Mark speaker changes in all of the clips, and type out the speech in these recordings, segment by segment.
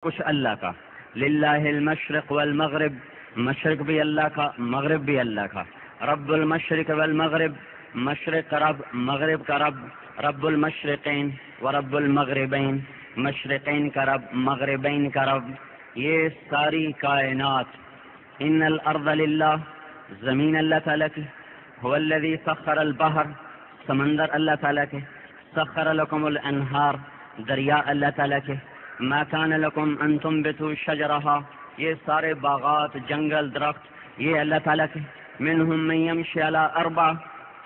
Speaker 1: کچھ اللہ کا. للہ المشرق والمغرب، مشرق بھی اللہ کا، مغرب بھی اللہ کا. رب المشرق والمغرب، مشرق کا رب، مغرب کا رب. رب المشرقین ورب المغربین، مشرقین کا رب، مغربین کا رب. یہ ساری کائنات. ان الارض للہ، زمین اللہ تعالیٰ کی. هو الذی سخر البحر، سمندر اللہ تعالیٰ کے. سخر لکم الانہار، دریا اللہ تعالیٰ کے. ما کان لکم ان تنبتوا شجرہا، یہ سارے باغات، جنگل، درخت یہ اللہ تعالیٰ کے. منہم من یمشی علی اربع،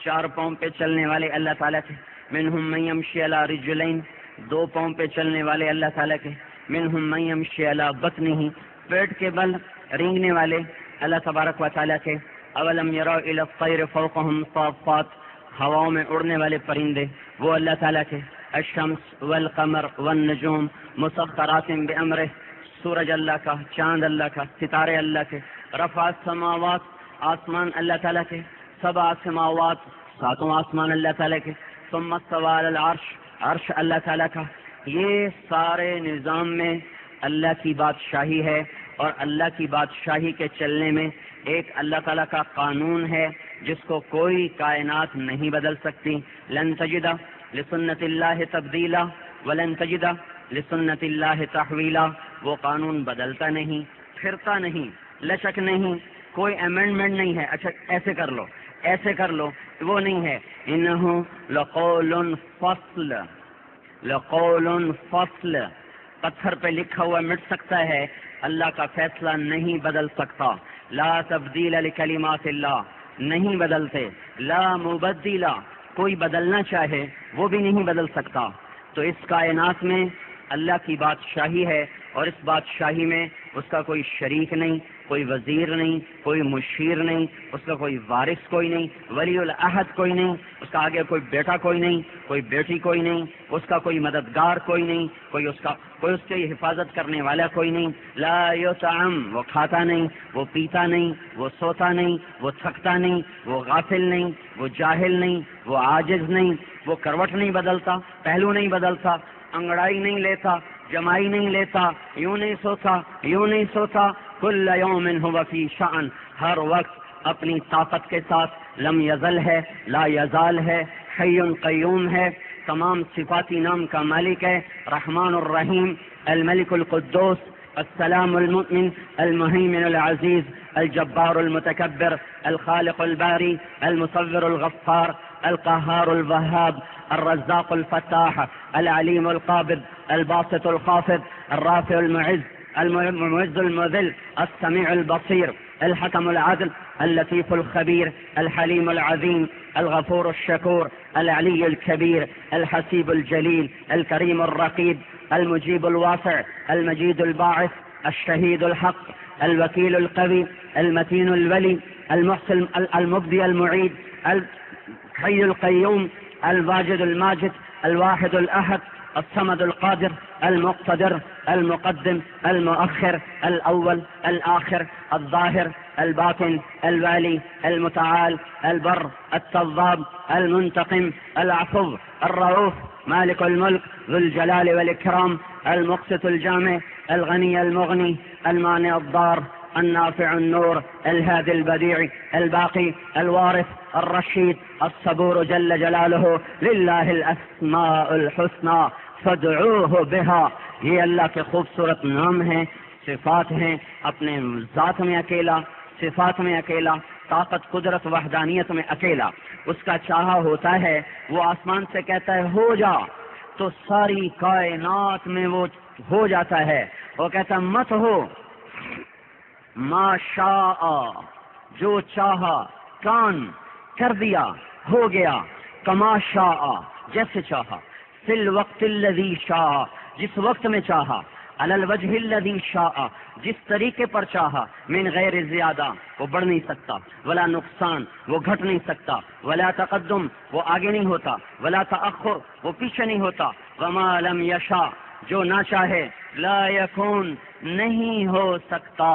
Speaker 1: چار پاؤں پہ چلنے والے اللہ تعالیٰ کے. منہم من یمشی علی رجلین، دو پاؤں پہ چلنے والے اللہ تعالیٰ کے. منہم من یمشی علی بطنہ، پیٹ کے بل رینگنے والے اللہ تبارک و تعالیٰ کے. اولم یروا الی الطیر فوقہم صافات، ہواؤں میں اڑنے والے پرندے وہ اللہ تعالیٰ کے. الشمس والقمر والنجوم مسخرات بامرہ، سورج اللہ کا، چاند اللہ کا، ستارے اللہ کے. رفع السماوات، آسمان اللہ تعالیٰ کے. سبع سماوات، ساتوں آسمان اللہ تعالیٰ کے. ثم استوى علی العرش، عرش اللہ تعالیٰ کا. یہ سارے نظام میں اللہ کی بادشاہی ہے، اور اللہ کی بادشاہی کے چلنے میں ایک اللہ تعالیٰ کا قانون ہے جس کو کوئی کائنات نہیں بدل سکتی. لن تجد لسنت اللہ تبدیلا ولن تجد لسنت اللہ تحویلا. وہ قانون بدلتا نہیں، پھرتا نہیں، لچک نہیں، کوئی امینڈمنٹ نہیں ہے. اچھا ایسے کر لو، ایسے کر لو، وہ نہیں ہے. انہ لقول فصل، لقول فصل. پتھر پہ لکھا ہوا مٹ سکتا ہے، اللہ کا فیصلہ نہیں بدل سکتا. لا تبدیل لکلمات اللہ، نہیں بدلتے. لا مبدل، کوئی بدلنا چاہے وہ بھی نہیں بدل سکتا. تو اس کائنات میں اللہ کی بادشاہی ہے، اور اس بادشاہی میں اس کا کوئی شریک نہیں، کوئی وزیر نہیں، کوئی مشیر نہیں، اس کا کوئی وارث کوئی نہیں، ولی العہد کوئی نہیں، اس کا آگے کوئی بیٹا کوئی نہیں، کوئی بیٹی کوئی نہیں، اس کا کوئی مددگار کوئی نہیں، کوئی اس کی حفاظت کرنے والا کوئی نہیں. لا یطعم، وہ کھاتا نہیں، وہ پیتا نہیں، وہ سوتا نہیں، وہ تھکتا نہیں، وہ غافل نہیں، وہ جاہل نہیں، وہ عاجز نہیں، وہ کروٹ نہیں بدلتا، پہلو نہیں بدلتا، انگڑائی نہیں لیتا، جمائی نہیں لیتا، یوں نہیں سوتا، یوں نہیں سوتا. کل یوم هو فی شأن، ہر وقت اپنی طاقت کے ساتھ. لم یزل ہے، لا یزال ہے، حی قیوم ہے، تمام صفاتی نام کا مالک ہے. رحمان الرحیم، الملک القدوس، السلام المؤمن، المہیمن العزیز، الجبار المتکبر، الخالق الباری، المصور الغفار، القهار الوهاب، الرزاق الفتاح، العليم القابض، الباسط الخافض، الرافع المعز، المعز المذل، السميع البصير، الحكم العدل، اللطيف الخبير، الحليم العظيم، الغفور الشكور، العلي الكبير، الحسيب الجليل، الكريم الرقيب، المجيب الواسع، المجيد الباعث، الشهيد الحق، الوكيل القوي، المتين الولي، المحسن المبدي المعيد، الحي القيوم، الواجد الماجد، الواحد الأحد، الصمد القادر، المقتدر، المقدم، المؤخر، الأول، الآخر، الظاهر، الباطن، الوالي، المتعال، البر، التواب، المنتقم، العفو، الرؤوف، مالك الملك، ذو الجلال والإكرام، المقسط الجامع، الغني المغني، المانع الضار، النافع النور، الهادي البديع، الباقي، الوارث، الرشيد، الصبور جل جلاله. لله الاسماء الحسنى فادعوه بها. یہ اللہ کے خوبصورت نام ہیں، صفات ہیں. اپنے ذات میں اکیلا، صفات میں اکیلا، طاقت، قدرت، وحدانیت میں اکیلا. اس کا چاہا ہوتا ہے، وہ آسمان سے کہتا ہے ہو جا، تو ساری کائنات میں وہ ہو جاتا ہے. وہ کہتا مت ہو، ما شاء، جو چاہا، کان کر دیا، ہو گیا. کما شاء، جیسے چاہا. فی الوقت الذی شاء، جس وقت میں چاہا. علی الوجہ الذی شاء، جس طریقے پر چاہا. من غیر زیادہ، وہ بڑھ نہیں سکتا. ولا نقصان، وہ گھٹ نہیں سکتا. ولا تقدم، وہ آگے نہیں ہوتا. ولا تأخر، وہ پیچھے نہیں ہوتا. وما لم یشاء، جو نہ چاہے. لا یکون، نہیں ہو سکتا.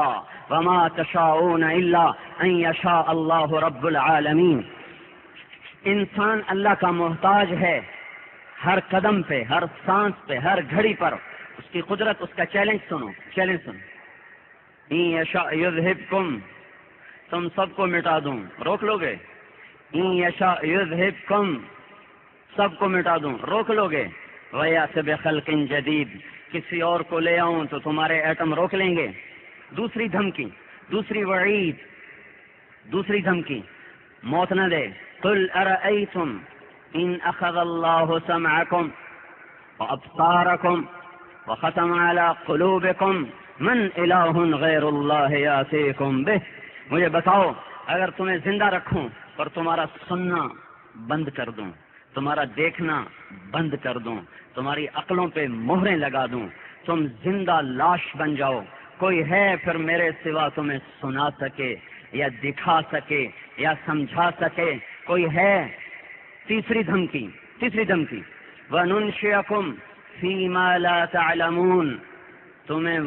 Speaker 1: وما تشاءون الا ان یشاء اللہ رب العالمین. انسان اللہ کا محتاج ہے، ہر قدم پہ، ہر سانس پہ، ہر گھڑی پر. اس کی قدرت، اس کا چیلنج سنو، چیلنج سنو. ان یشاء یذہبکم، تم سب کو مٹا دوں، روک لو گے؟ ان یشاء یذہبکم، سب کو مٹا دوں، روک لو گے؟ ویأتی بخلق جدید، کسی اور کو لے آؤں تو تمہارے ایٹم روک لیں گے؟ دوسری دھمکی، دوسری وعید، دوسری دھمکی، موت نہ دے. قل ارأیتم ان اخذ اللہ سمعکم وابصارکم وختم علی قلوبکم من الہ غیر اللہ یاتیکم بہ. مجھے بتاؤ، اگر تمہیں زندہ رکھوں اور تمہارا سننا بند کر دوں، تمہارا دیکھنا بند کر دوں، تمہاری عقلوں پہ مہریں لگا دوں، تم زندہ لاش بن جاؤ، کوئی ہے پھر میرے سوا تمہیں سنا سکے یا دکھا سکے یا سمجھا سکے؟ کوئی ہے؟ تیسری دھمکی، تیسری دھمکی، وَنُنْشِئَكُمْ فِي مَا لَا تَعْلَمُونَ، تمہیں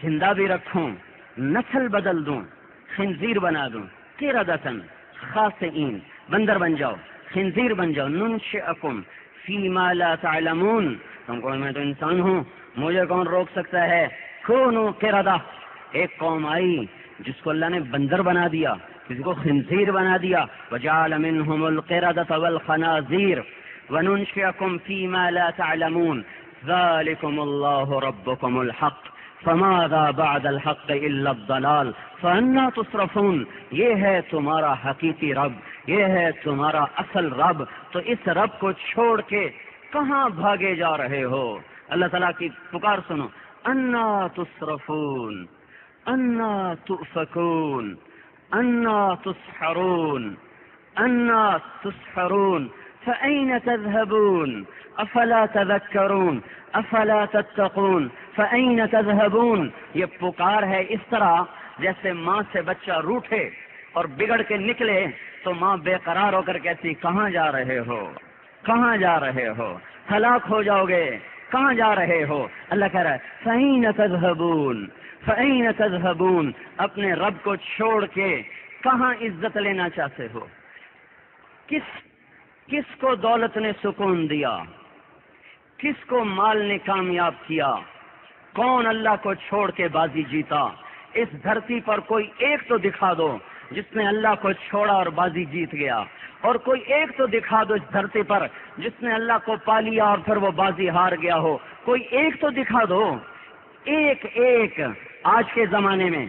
Speaker 1: زندہ بھی رکھوں، نسل بدل دوں، خنزیر بنا دوں، قردۃ خاسئین، بندر بن جاؤ، خنزیر بن جاؤ. ننشئکم فی ما لا تعلمون، تم کو میں تو انسان ہوں، مجھے کون روک سکتا ہے؟ کونوا قردہ، ایک قوم آئی جس کو اللہ نے بندر بنا دیا، کسی کو خنزیر بنا دیا. وجعل منہم القردۃ والخنازیر وننشئکم فی ما لا تعلمون ذلکم اللہ ربکم الحق فماذا بعد الحق الا الضلال فانا تصرفون. یہ ہے تمہارا حقیقی رب، یہ ہے تمہارا اصل رب، تو اس رب کو چھوڑ کے کہاں بھاگے جا رہے ہو؟ اللہ تعالیٰ کی پکار سنو، انا تصرفون، انا تؤفکون، انا تسحرون، انا تسحرون فأين تذهبون افلا تذكرون افلا تتقون فأين تذهبون. یہ پکار ہے اس طرح جیسے ماں سے بچہ روٹھے اور بگڑ کے نکلے تو ماں بے قرار ہو کر کہتی کہاں جا رہے ہو، کہاں جا رہے ہو، ہلاک ہو جاؤ گے، کہاں جا رہے ہو؟ اللہ کہہ رہا ہے فَأَيْنَ تَذْهَبُونَ فَأَيْنَ تَذْهَبُونَ، اپنے رب کو چھوڑ کے کہاں عزت لینا چاہتے ہو؟ کس کو دولت نے سکون دیا؟ کس کو مال نے کامیاب کیا؟ کون اللہ کو چھوڑ کے بازی جیتا؟ اس دھرتی پر کوئی ایک تو دکھا دو جس نے اللہ کو چھوڑا اور بازی جیت گیا، اور کوئی ایک تو دکھا دو اس دھرتی پر جس نے اللہ کو پا لیا اور پھر وہ بازی ہار گیا ہو. کوئی ایک تو دکھا دو. ایک ایک آج کے زمانے میں،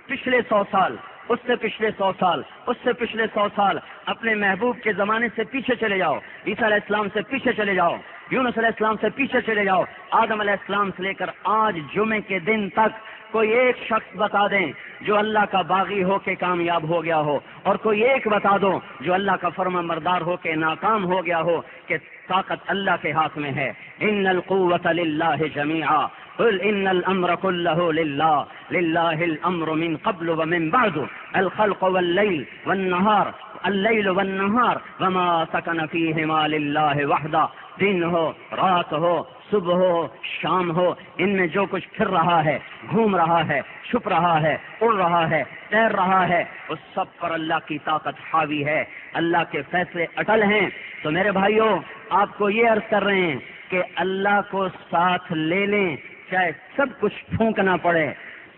Speaker 1: پچھلے 100 سال، اس سے پچھلے 100 سال، اس سے پچھلے 100 سال، اپنے محبوب کے زمانے سے پیچھے چلے جاؤ، عیسیٰ علیہ السلام سے پیچھے چلے جاؤ، یونس علیہ السلام سے پیچھے چلے جاؤ، آدم علیہ السلام سے لے کر آج جمعے کے دن تک کوئی ایک شخص بتا دیں جو اللہ کا باغی ہو کے کامیاب ہو گیا ہو، اور کوئی ایک بتا دو جو اللہ کا فرما مردار ہو کے ناکام ہو گیا ہو کہ طاقت اللہ کے ہاتھ میں ہے. ان القوۃ للہ جمیعا قل ان الامر كله لله لله الامر من قبل ومن بعد الخلق والليل والنهار الليل والنهار وما سكن فيهما لله وحده. دن ہو، رات ہو، صبح ہو، شام ہو، ان میں جو کچھ پھر رہا ہے، گھوم رہا ہے، چھپ رہا ہے، اڑ رہا ہے، تیر رہا ہے، اس سب پر اللہ کی طاقت حاوی ہے، اللہ کے فیصلے اٹل ہیں. تو میرے بھائیوں، آپ کو یہ عرض کر رہے ہیں کہ اللہ کو ساتھ لے لیں، چاہے سب کچھ پھونکنا پڑے،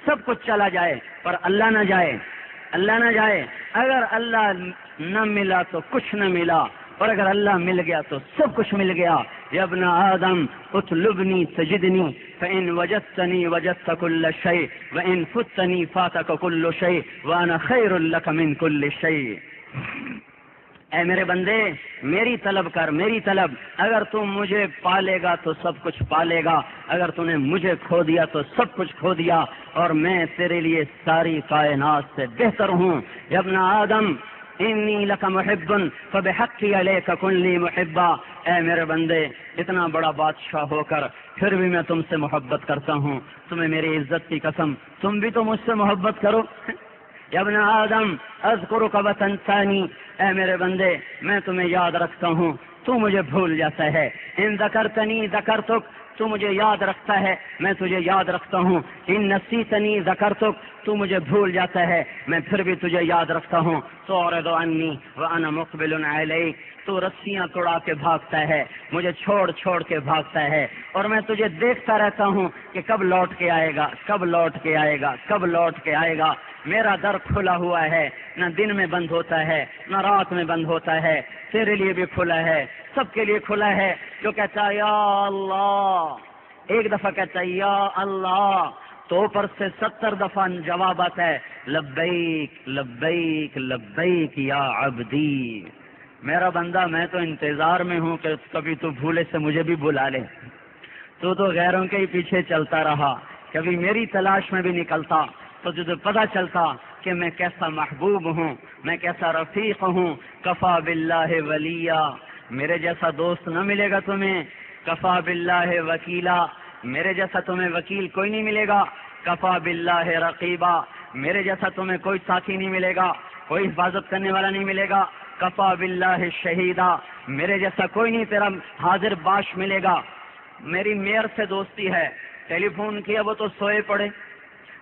Speaker 1: سب کچھ چلا جائے، پر اللہ نہ جائے، اللہ نہ جائے. اگر اللہ نہ ملا تو کچھ نہ ملا، اور اگر اللہ مل گیا تو سب کچھ مل گیا. یا ابن آدم اطلبنی سجدنی فإن وجدتنی وجدت كل شيء وإن فتنی فاتك كل شيء وأنا خير لك من كل شيء. اے میرے بندے، میری طلب کر، میری طلب. اگر تم مجھے پالے گا تو سب کچھ پالے گا، اگر تم نے مجھے کھو دیا تو سب کچھ کھو دیا، اور میں تیرے لیے ساری کائنات سے بہتر ہوں. یا ابن آدم انی لک محب فبحقی علیک کن لی محبا. اے میرے بندے، اتنا بڑا بادشاہ ہو کر پھر بھی میں تم سے محبت کرتا ہوں. تمہیں میری عزت کی قسم، تم بھی تو مجھ سے محبت کرو. یا ابن آدم اذکرک وتنسانی. اے میرے بندے، میں تمہیں یاد رکھتا ہوں، تو مجھے بھول جاتا ہے. ان ذکرتنی ذکرتک، تو مجھے یاد رکھتا ہے، میں تجھے یاد رکھتا ہوں. ان نسیتنی ذکرتک، تو مجھے بھول جاتا ہے، میں پھر بھی تجھے یاد رکھتا ہوں. تعرض عنی وانا مقبل علیک. تو رسیاں توڑا کے بھاگتا ہے، مجھے چھوڑ چھوڑ کے بھاگتا ہے، اور میں تجھے دیکھتا رہتا ہوں کہ کب لوٹ کے آئے گا، کب لوٹ کے آئے گا، کب لوٹ کے آئے گا۔ میرا در کھلا ہوا ہے، نہ دن میں بند ہوتا ہے نہ رات میں بند ہوتا ہے، تیرے لیے بھی کھلا ہے، سب کے لیے کھلا ہے۔ جو کہتا ہے یا اللہ، ایک دفعہ کہتا ہے یا اللہ، تو اوپر سے 70 دفعہ جواب آتا ہے لبیک لبیک لبیک یا عبدی۔ میرا بندہ، میں تو انتظار میں ہوں کہ کبھی تو بھولے سے مجھے بھی بلا لے۔ تو غیروں کے ہی پیچھے چلتا رہا، کبھی میری تلاش میں بھی نکلتا تو تجھے پتہ چلتا کہ میں کیسا محبوب ہوں، میں کیسا رفیق ہوں۔ کفا باللہ ولیہ، میرے جیسا دوست نہ ملے گا تمہیں۔ کفا باللہ وکیلا، میرے جیسا تمہیں وکیل کوئی نہیں ملے گا۔ کفا باللہ رقیبا، میرے جیسا تمہیں کوئی ساتھی نہیں ملے گا، کوئی حفاظت کرنے والا نہیں ملے گا۔ کفا باللہ شہیدا، میرے جیسا کوئی نہیں تیرا حاضر باش ملے گا۔ میری میئر سے دوستی ہے، ٹیلی فون کیا وہ تو سوئے پڑے،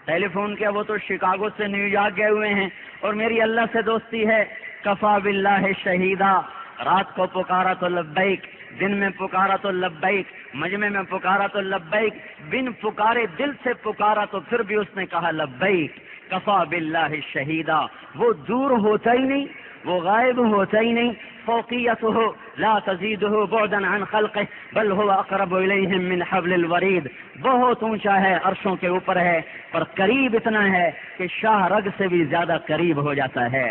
Speaker 1: ٹیلی فون کیا وہ تو شکاگو سے نیو یارک گئے ہوئے ہیں، اور میری اللہ سے دوستی ہے۔ کفا باللہ شہیدا، رات کو پکارا تو لبیک، دن میں پکارا تو لبیک، مجمع میں پکارا تو لبیک، بن پکارے دل سے پکارا تو پھر بھی اس نے کہا لبیک۔ کفا باللہ شہیدا، وہ دور ہوتا ہی نہیں، وہ غائب ہوتا ہی نہیں۔ فوقیتہ لا تزیدہ بعدا عن خلقہ بل هو اقرب الیہم من حبل الورید، بہت اونچا ہے، عرشوں کے اوپر ہے، پر قریب اتنا ہے کہ شاہ رگ سے بھی زیادہ قریب ہو جاتا ہے۔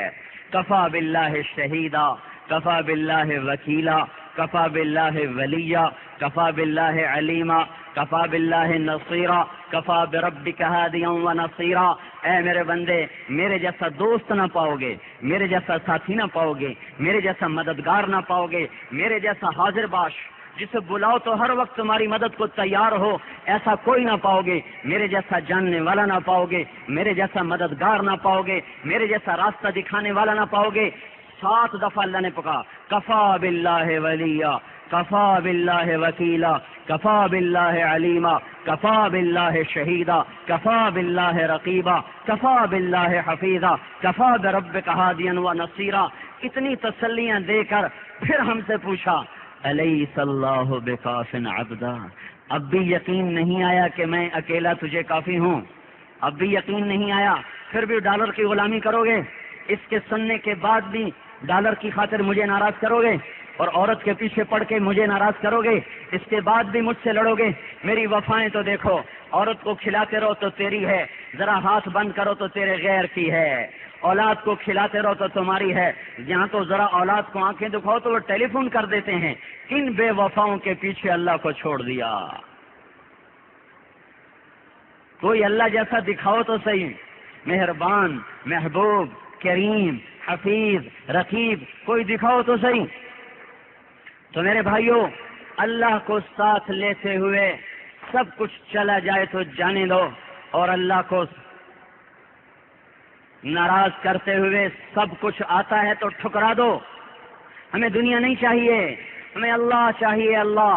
Speaker 1: کفا باللہ شہیدا، کفا باللہ وکیلا، کفا باللہ ولیہ، کفا باللہ علیما، کفا باللہ نصیرا، کفا بربک ہادیا ونصیرا۔ اے میرے بندے، میرے جیسا دوست نہ پاؤ گے، میرے جیسا ساتھی نہ پاؤ گے، میرے جیسا مددگار نہ پاؤ گے، میرے جیسا حاضر باش جسے بلاؤ تو ہر وقت تمہاری مدد کو تیار ہو، ایسا کوئی نہ پاؤ گے۔ میرے جیسا جاننے والا نہ پاؤ گے، میرے جیسا مددگار نہ پاؤ گے، میرے جیسا راستہ دکھانے والا نہ پاؤ گے۔ 7 دفعہ اللہ نے پکا، کفا باللہ ولیہ، کفا باللہ وکیلا، کفا باللہ علیما، کفا باللہ شہیدا، کفا باللہ رقیبا، کفا باللہ حفیظا، کفا بربک ہادیا ونصیرا۔ اتنی تسلیاں دے کر پھر ہم سے پوچھا الیس اللہ بکاف عبدا، اب بھی یقین نہیں آیا کہ میں اکیلا تجھے کافی ہوں؟ اب بھی یقین نہیں آیا؟ پھر بھی ڈالر کی غلامی کرو گے؟ اس کے سننے کے بعد بھی ڈالر کی خاطر مجھے ناراض کرو گے اور عورت کے پیچھے پڑ کے مجھے ناراض کرو گے؟ اس کے بعد بھی مجھ سے لڑو گے؟ میری وفائیں تو دیکھو، عورت کو کھلاتے رہو تو تیری ہے، ذرا ہاتھ بند کرو تو تیرے غیر کی ہے، اولاد کو کھلاتے رہو تو تمہاری ہے، یہاں تو ذرا اولاد کو آنکھیں دکھاؤ تو وہ ٹیلی فون کر دیتے ہیں۔ کن بے وفاؤں کے پیچھے اللہ کو چھوڑ دیا؟ کوئی اللہ جیسا دکھاؤ تو صحیح، مہربان، محبوب، کریم، حفیظ، رقیب، کوئی دکھاؤ تو صحیح۔ تو میرے بھائیوں، اللہ کو ساتھ لیتے ہوئے سب کچھ چلا جائے تو جانے دو، اور اللہ کو ناراض کرتے ہوئے سب کچھ آتا ہے تو ٹھکرا دو۔ ہمیں دنیا نہیں چاہیے، ہمیں اللہ چاہیے۔ اللہ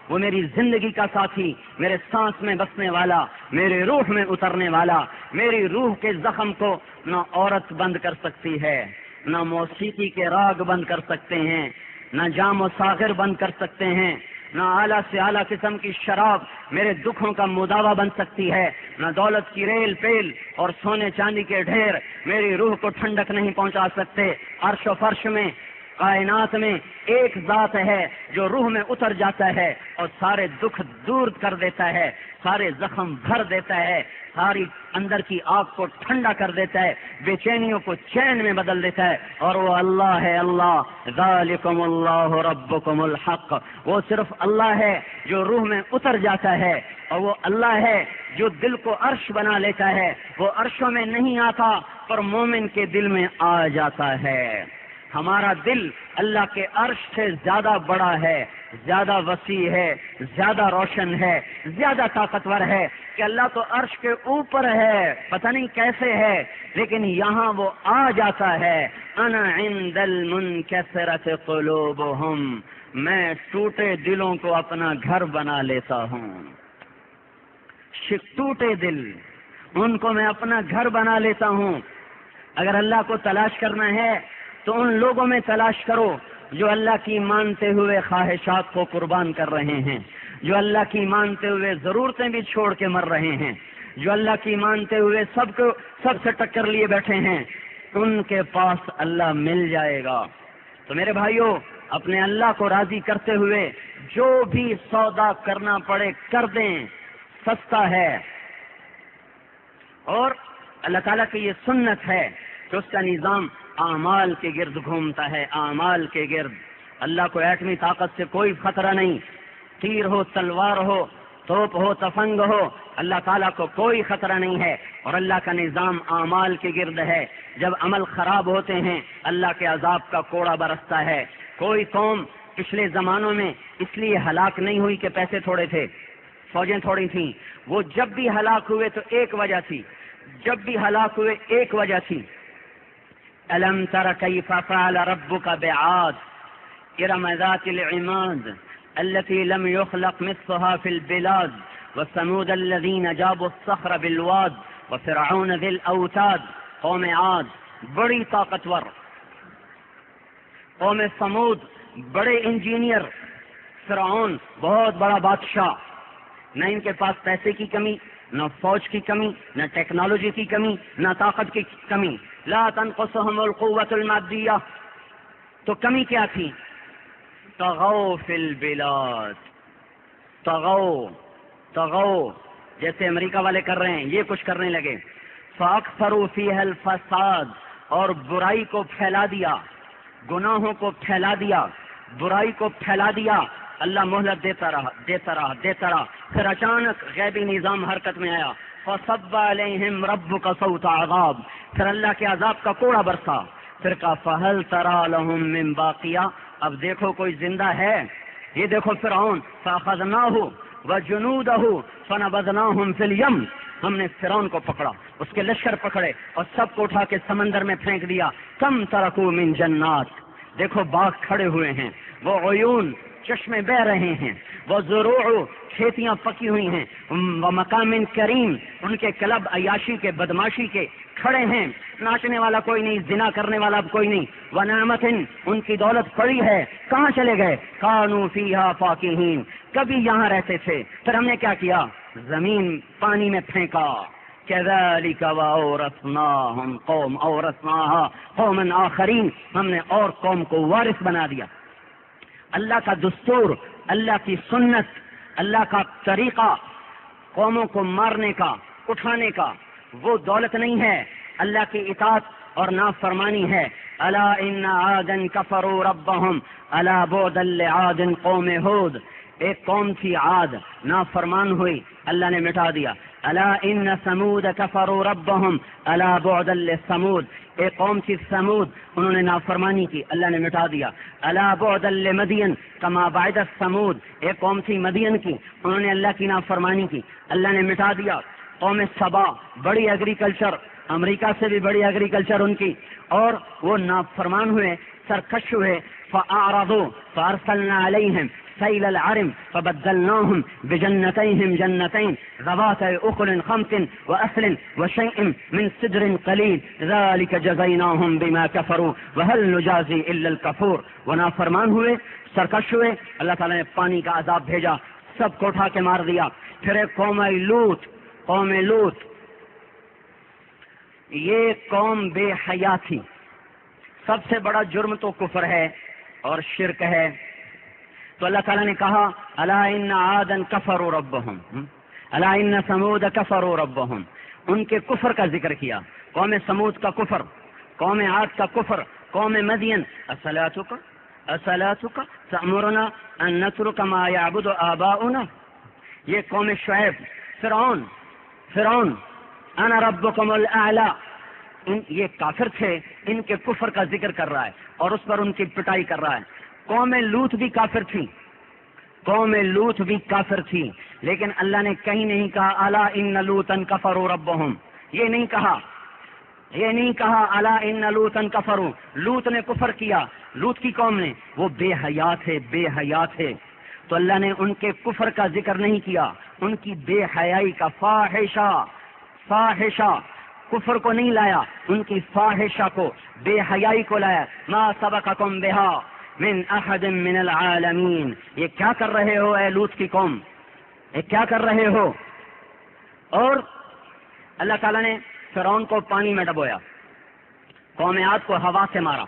Speaker 1: وہ میری زندگی کا ساتھی، میرے سانس میں بسنے والا، میرے روح میں اترنے والا۔ میری روح کے زخم کو نہ عورت بند کر سکتی ہے، نہ موسیقی کے راگ بند کر سکتے ہیں، نہ جام و ساغر بند کر سکتے ہیں، نہ اعلیٰ سے اعلیٰ قسم کی شراب میرے دکھوں کا مداوا بن سکتی ہے، نہ دولت کی ریل پیل اور سونے چاندی کے ڈھیر میری روح کو ٹھنڈک نہیں پہنچا سکتے۔ عرش و فرش میں، کائنات میں ایک ذات ہے جو روح میں اتر جاتا ہے اور سارے دکھ دور کر دیتا ہے، سارے زخم بھر دیتا ہے، ساری اندر کی آگ کو ٹھنڈا کر دیتا ہے، بے چینیوں کو چین میں بدل دیتا ہے، اور وہ اللہ ہے۔ اللہ ذالکم اللہ ربکم الحق، وہ صرف اللہ ہے جو روح میں اتر جاتا ہے، اور وہ اللہ ہے جو دل کو عرش بنا لیتا ہے۔ وہ عرشوں میں نہیں آتا پر مومن کے دل میں آ جاتا ہے۔ ہمارا دل اللہ کے عرش سے زیادہ بڑا ہے، زیادہ وسیع ہے، زیادہ روشن ہے، زیادہ طاقتور ہے کہ اللہ تو عرش کے اوپر ہے، پتہ نہیں کیسے ہے، لیکن یہاں وہ آ جاتا ہے۔ انا عند المنکسرۃ قلوبہم، میں ٹوٹے دلوں کو اپنا گھر بنا لیتا ہوں۔ ٹوٹے دل، ان کو میں اپنا گھر بنا لیتا ہوں۔ اگر اللہ کو تلاش کرنا ہے تو ان لوگوں میں تلاش کرو جو اللہ کی مانتے ہوئے خواہشات کو قربان کر رہے ہیں، جو اللہ کی مانتے ہوئے ضرورتیں بھی چھوڑ کے مر رہے ہیں، جو اللہ کی مانتے ہوئے سب سے ٹکر لیے بیٹھے ہیں، ان کے پاس اللہ مل جائے گا۔ تو میرے بھائیوں، اپنے اللہ کو راضی کرتے ہوئے جو بھی سودا کرنا پڑے کر دیں، سستا ہے۔ اور اللہ تعالیٰ کی یہ سنت ہے کہ اس کا نظام اعمال کے گرد گھومتا ہے، اعمال کے گرد۔ اللہ کو ایٹمی طاقت سے کوئی خطرہ نہیں، تیر ہو، تلوار ہو، توپ ہو، تفنگ ہو، اللہ تعالیٰ کو کوئی خطرہ نہیں ہے، اور اللہ کا نظام اعمال کے گرد ہے۔ جب عمل خراب ہوتے ہیں اللہ کے عذاب کا کوڑا برستا ہے۔ کوئی قوم پچھلے زمانوں میں اس لیے ہلاک نہیں ہوئی کہ پیسے تھوڑے تھے، فوجیں تھوڑی تھیں، وہ جب بھی ہلاک ہوئے تو ایک وجہ تھی، جب بھی ہلاک ہوئے ایک وجہ تھی۔ ألم تر كيف فعل ربك بعاد إرم ذات العماد التي لم يخلق مثلها في البلاد وثمود الذين جابوا الصخر بالواد وفرعون ذي الأوتاد۔ قوم عاد بڑی طاقتور، قوم ثمود بڑے انجینئر، فرعون بہت بڑا بادشاہ، نہ ان کے پاس پیسے کی کمی، نہ فوج کی کمی، نہ ٹیکنالوجی کی کمی، نہ طاقت کی کمی۔ لا تنقصهم القوة المادية، تو کمی کیا تھی؟ طغوا فی البلاد، طغوا جیسے امریکہ والے کر رہے ہیں، یہ کچھ کرنے لگے۔ فاکثروا فیہا الفساد، اور برائی کو پھیلا دیا، گناہوں کو پھیلا دیا، برائی کو پھیلا دیا۔ اللہ مہلت دیتا رہا، پھر اچانک غیبی نظام حرکت میں آیا۔ فصب علیہم ربک صوت عذاب، پھر اللہ کے عذاب کا کوڑا برسا۔ پھر کہا فہل تری لہم من باقیہ، اب دیکھو کوئی زندہ ہے؟ یہ دیکھو فرعون، فاخذناہ وجنودہ فنبذناہم فی الیم، ہم نے فرعون کو پکڑا، اس کے لشکر پکڑے اور سب کو اٹھا کے سمندر میں پھینک دیا۔ کم ترکوا من جنات، دیکھو باغ کھڑے ہوئے ہیں، وہ عیون چشمے بہ رہے ہیں، وہ زروع کھیتیاں پکی ہوئی ہیں، وہ مقام کریم، ان کے کلب عیاشی کے، بدماشی کے کھڑے ہیں، ناچنے والا کوئی نہیں، زنا کرنے والا کوئی نہیں۔ ونعمت، ان کی دولت پڑی ہے، کہاں چلے گئے؟ کانوا فیہا فاکہین، کبھی یہاں رہتے تھے، پھر ہم نے کیا کیا؟ زمین پانی میں پھینکا۔ كذلك وأورثناهم قوما آخرین، ہم نے اور قوم کو وارث بنا دیا۔ اللہ کا دستور، اللہ کی سنت، اللہ کا طریقہ قوموں کو مارنے کا، اٹھانے کا، وہ دولت نہیں ہے، اللہ کی اطاعت اور نافرمانی ہے۔ الا ان عادا كفروا ربهم الا بعدا لعاد قوم ہود، ایک قوم تھی عاد، نافرمان ہوئی، اللہ نے مٹا دیا۔ الا ان ثمود كفروا ربهم الا بعدا لثمود، ایک قوم تھی ثمود، انہوں نے نافرمانی کی، اللہ نے مٹا دیا۔ الا بعدا لمدین كما بعد ثمود، ایک قوم تھی مدین کی، انہوں نے اللہ کی نافرمانی کی، اللہ نے مٹا دیا۔ قوم سبا، بڑی ایگریکلچر، امریکہ سے بھی بڑی ایگریکلچر ان کی، اور وہ نافرمان ہوئے، سرکش ہوئے۔ فاعرضوا فارسلنا عليهم سيل العرم فبدلناهم بجنتيهم جنتين ذوات أكل خمط وأثل وشيء من سدر قليل ذلك جزيناهم بما كفروا وهل نجازي إلا الكفور۔ وہ نافرمان ہوئے، سرکش ہوئے، اللہ تعالیٰ نے پانی کا عذاب بھیجا، سب کو اٹھا کے مار دیا۔ پھر ایک قوم لوط، یہ قوم بے حیا تھی۔ سب سے بڑا جرم تو کفر ہے اور شرک ہے، تو اللہ تعالیٰ نے کہا الا ان عادا كفروا ربهم الا ان ثمود كفروا ربهم، ان کے کفر کا ذکر کیا، قوم ثمود کا کفر، قوم عاد کا کفر، قوم مدین۔ اصلاتك تأمرنا ان نترك ما يعبد آباؤنا، یہ قوم شعیب، فرعون انا ربكم الاعلى، یہ کافر تھے، ان کے کفر کا ذکر کر رہا ہے اور اس پر ان کی پٹائی کر رہا ہے۔ قوم لوط بھی کافر تھی، لیکن اللہ نے کہیں نہیں کہا الا ان لوطا كفروا ربهم، یہ نہیں کہا الا ان لوطا كفروا، لوط نے کفر کیا، لوط کی قوم نے، وہ بے حیا تھے، تو اللہ نے ان کے کفر کا ذکر نہیں کیا، ان کی بے حیائی کا، فاحشہ کفر کو نہیں لایا، ان کی فاحشہ کو، بے حیائی کو لایا۔ ما سبقکم بہا من احد من العالمین. یہ کیا کر رہے ہو اے لوط کی قوم، یہ کیا کر رہے ہو؟ اور اللہ تعالیٰ نے فرعون کو پانی میں ڈبویا، قوم عاد کو ہوا سے مارا،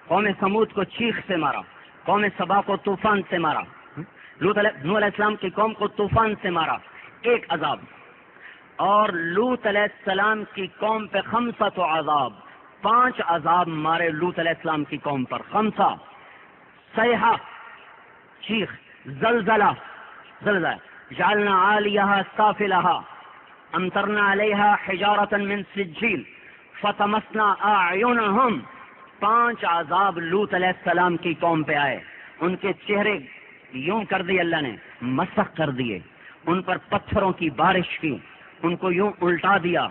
Speaker 1: قوم سمود کو چیخ سے مارا، قوم سبا کو طوفان سے مارا، نوح علیہ السلام کی قوم کو طوفان سے مارا، ایک عذاب. اور لوط علیہ السلام کی قوم پہ 5 عذاب، 5 عذاب مارے لوط علیہ السلام کی قوم پر. 5 صیحہ چیخ، زلزلہ جعلنا عالیہا سافلہا امطرنا علیہا حجارۃ من سجیل فتمسنا اعینہم. 5 عذاب لوط علیہ السلام کی قوم پہ آئے. ان کے چہرے یوں کر دیے اللہ نے، مسخ کر دیے، ان پر پتھروں کی بارش کی، ان کو یوں الٹا دیا،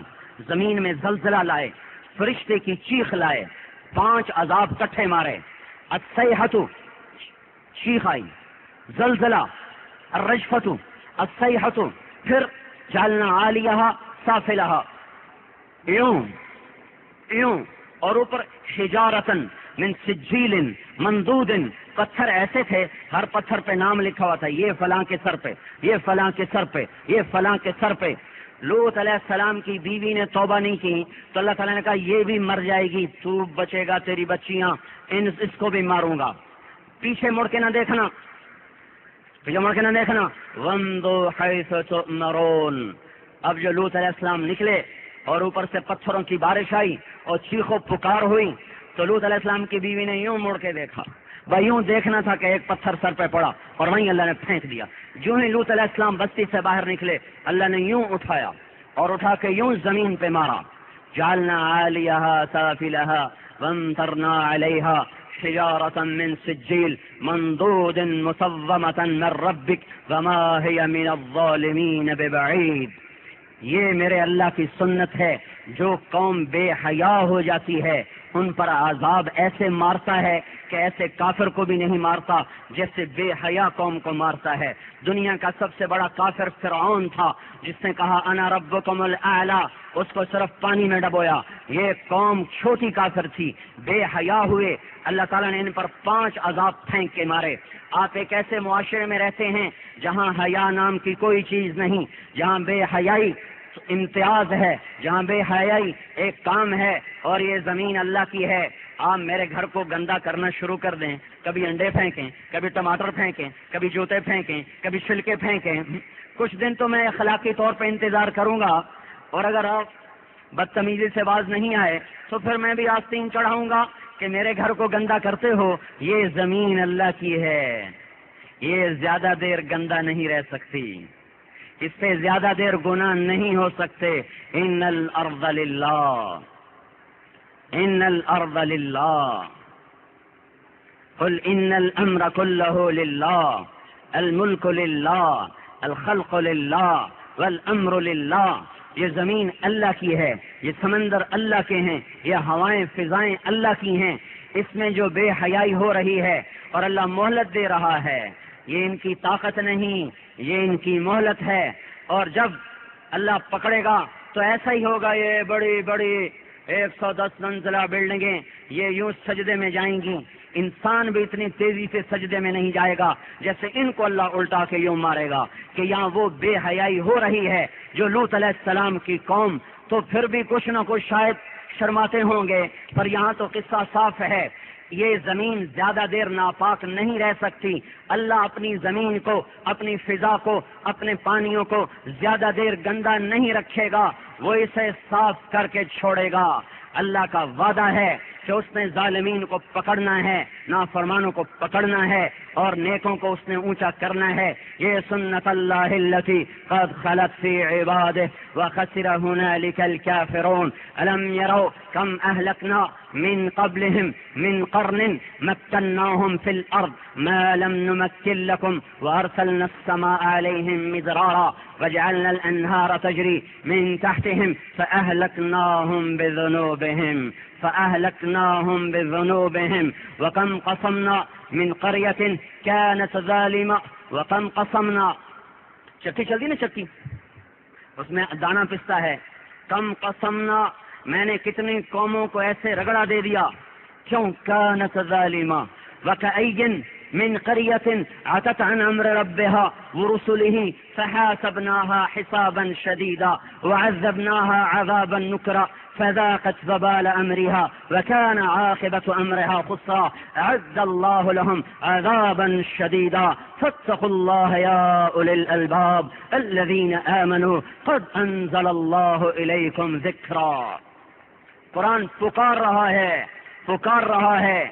Speaker 1: زمین میں زلزلہ لائے، فرشتے کی چیخ لائے، 5 عذاب کٹھے مارے. الصیحۃ چیخ آئی، زلزلہ، الرجفۃ، الصیحۃ، پھر جعلنا عالیہا سافلہا، یوں اور اوپر حجارتن من سجیل مندود. پتھر ایسے تھے، ہر پتھر پہ نام لکھا ہوا تھا، یہ فلاں کے سر پہ، یہ فلاں کے سر پہ، یہ فلاں کے سر پہ. لوط علیہ السلام کی بیوی نے توبہ نہیں کی تو اللہ تعالیٰ نے کہا یہ بھی مر جائے گی، تو بچے گا، تیری بچیاں، اس کو بھی ماروں گا. پیچھے مڑ کے نہ دیکھنا، پیچھے مڑ کے نہ دیکھنا. وَامْضُوا حَيْثُ تُؤْمَرُونَ. اب جو لوط علیہ السلام نکلے اور اوپر سے پتھروں کی بارش آئی اور چیخو پکار ہوئی تو لوط علیہ السلام کی بیوی نے یوں مڑ کے دیکھا. بھائی یوں دیکھنا تھا کہ ایک پتھر سر پہ پڑا اور وہیں اللہ نے پھینک دیا. جو ہی لوط علیہ السلام بستی سے باہر نکلے اللہ نے یوں اٹھایا اور اٹھا کے یوں زمین پہ مارا. جعلنا عالیہا سافلہا وامطرنا علیہا حجارۃ من سجیل منضود مسومۃ من ربک وما ہی من الظالمین ببعید. یہ میرے اللہ کی سنت ہے، جو قوم بے حیا ہو جاتی ہے ان پر عذاب ایسے مارتا ہے کہ ایسے کافر کو بھی نہیں مارتا جیسے بے حیا قوم کو مارتا ہے. دنیا کا سب سے بڑا کافر فرعون تھا جس نے کہا انا ربکم الاعلی، اس کو صرف پانی میں ڈبویا. یہ قوم چھوٹی کافر تھی، بے حیا ہوئے، اللہ تعالیٰ نے ان پر 5 عذاب پھینک کے مارے. آپ ایک ایسے معاشرے میں رہتے ہیں جہاں حیا نام کی کوئی چیز نہیں، جہاں بے حیائی امتیاز ہے، جہاں بے حیائی ایک کام ہے اور یہ زمین اللہ کی ہے. آپ میرے گھر کو گندا کرنا شروع کر دیں، کبھی انڈے پھینکیں، کبھی ٹماٹر پھینکیں، کبھی جوتے پھینکیں، کبھی چھلکے پھینکیں. کچھ دن تو میں اخلاقی طور پہ انتظار کروں گا، اور اگر آپ بدتمیزی سے باز نہیں آئے تو پھر میں بھی آستین چڑھاؤں گا کہ میرے گھر کو گندا کرتے ہو، یہ زمین اللہ کی ہے، یہ زیادہ دیر گندا نہیں رہ سکتی، اس پہ زیادہ دیر گناہ نہیں ہو سکتے. ان الارض للہ، ان الارض للہ، قل ان الامر كله للہ، الملک للہ، الخلق للہ والامر للہ. یہ زمین اللہ کی ہے، یہ سمندر اللہ کے ہیں، یہ ہوائیں فضائیں اللہ کی ہیں. اس میں جو بے حیائی ہو رہی ہے اور اللہ مہلت دے رہا ہے، یہ ان کی طاقت نہیں، یہ ان کی مہلت ہے. اور جب اللہ پکڑے گا تو ایسا ہی ہوگا. یہ بڑی بڑی 110 منزلہ بلڈنگیں یہ یوں سجدے میں جائیں گی. انسان بھی اتنی تیزی سے سجدے میں نہیں جائے گا جیسے ان کو اللہ الٹا کے یوں مارے گا کہ یہاں وہ بے حیائی ہو رہی ہے جو لوط علیہ السلام کی قوم. تو پھر بھی کچھ نہ کچھ شاید شرماتے ہوں گے، پر یہاں تو قصہ صاف ہے. یہ زمین زیادہ دیر ناپاک نہیں رہ سکتی. اللہ اپنی زمین کو، اپنی فضا کو، اپنے پانیوں کو زیادہ دیر گندا نہیں رکھے گا، وہ اسے صاف کر کے چھوڑے گا. اللہ کا وعدہ ہے کہ اس نے ظالمین کو پکڑنا ہے، نافرمانوں کو پکڑنا ہے، اور نیکوں کو اس نے اونچا کرنا ہے. یہ سنت اللہ التی قد خلت فی عبادہ وخسر ہنالک الکافرون الم یروا کم اہلکنا من قبلهم من قرن مکناهم في الارض ما لم نمكن لكم وارسلنا السماء عليهم مدرارا وجعلنا الانهار تجري من تحتهم فأهلكناهم بذنوبهم وكم قصمنا من قرية كانت ظالمة وكم قصمنا. چکی چلتی نا چکی، اس میں دانا پستا ہے. کم قصمنا، میں نے کتنی قوموں کو ایسے رگڑا دے دیا. کیوں؟ كانت ظالمة، وكأي من قرية عتت عن أمر ربها ورسله فحاسبناها حسابا شديدا وعذبناها عذابا نكرا فذاقت وبال أمرها وكان عاقبة أمرها خسرا أعد الله لهم عذابا شديدا فاتقوا الله يا أولي الألباب الذين آمنوا قد أنزل الله إليكم ذكرا. قرآن پکار رہا ہے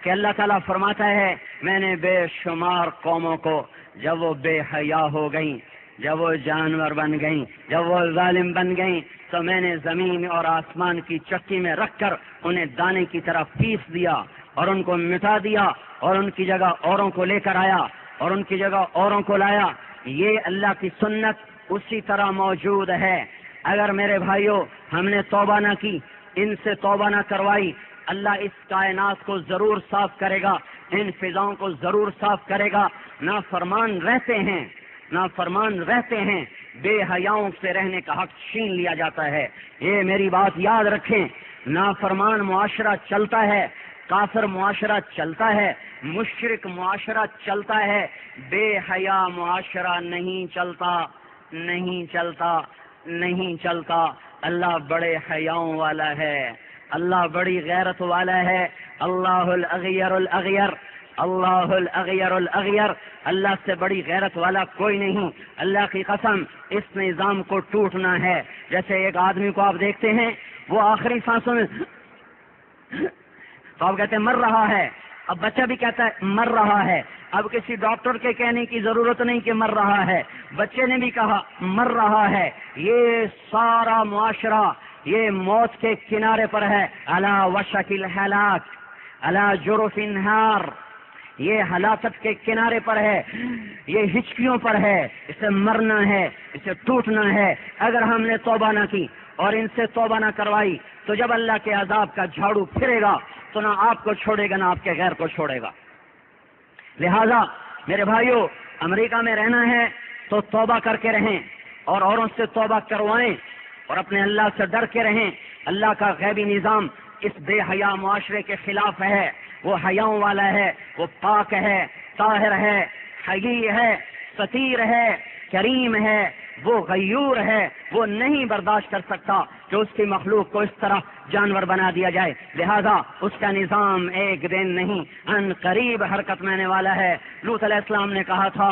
Speaker 1: کہ اللہ تعالیٰ فرماتا ہے میں نے بے شمار قوموں کو جب وہ بے حیا ہو گئیں، جب وہ جانور بن گئیں، جب وہ ظالم بن گئیں، تو میں نے زمین اور آسمان کی چکی میں رکھ کر انہیں دانے کی طرح پیس دیا اور ان کو مٹا دیا اور ان کی جگہ اوروں کو لے کر آیا اور ان کی جگہ اوروں کو لایا. یہ اللہ کی سنت اسی طرح موجود ہے. اگر میرے بھائیوں ہم نے توبہ نہ کی، ان سے توبہ نہ کروائی، اللہ اس کائنات کو ضرور صاف کرے گا، ان فضاؤں کو ضرور صاف کرے گا. نافرمان رہتے ہیں، بے حیاؤں سے رہنے کا حق چھین لیا جاتا ہے. یہ میری بات یاد رکھیں. نافرمان معاشرہ چلتا ہے، کافر معاشرہ چلتا ہے، مشرک معاشرہ چلتا ہے، بے حیا معاشرہ نہیں چلتا. اللہ بڑے حیاؤں والا ہے، اللہ بڑی غیرت والا ہے. اللہ الاغیر، اللہ سے بڑی غیرت والا کوئی نہیں. اللہ کی قسم اس نظام کو ٹوٹنا ہے. جیسے ایک آدمی کو آپ دیکھتے ہیں وہ آخری سانسوں میں تو آپ کہتے ہیں مر رہا ہے. اب بچہ بھی کہتا ہے مر رہا ہے. اب کسی ڈاکٹر کے کہنے کی ضرورت نہیں کہ مر رہا ہے، بچے نے بھی کہا مر رہا ہے. یہ سارا معاشرہ یہ موت کے کنارے پر ہے. علی وشک الہلاک، علی جرف النہار، یہ ہلاکت کے کنارے پر ہے، یہ ہچکیوں پر ہے. اسے مرنا ہے، اسے ٹوٹنا ہے. اگر ہم نے توبہ نہ کی اور ان سے توبہ نہ کروائی تو جب اللہ کے عذاب کا جھاڑو پھرے گا تو نہ آپ کو چھوڑے گا نہ آپ کے غیر کو چھوڑے گا. لہذا میرے بھائیوں، امریکہ میں رہنا ہے تو توبہ کر کے رہیں اور اوروں سے توبہ کروائیں اور اپنے اللہ سے ڈر کے رہیں. اللہ کا غیبی نظام اس بے حیا معاشرے کے خلاف ہے. وہ حیاؤں والا ہے، وہ پاک ہے، طاہر ہے، حی ہے، ستیر ہے، کریم ہے، وہ غیور ہے. وہ نہیں برداشت کر سکتا کہ اس کی مخلوق کو اس طرح جانور بنا دیا جائے. لہذا اس کا نظام ایک دن نہیں ان قریب حرکت میں آنے والا ہے. لوط علیہ السلام نے کہا تھا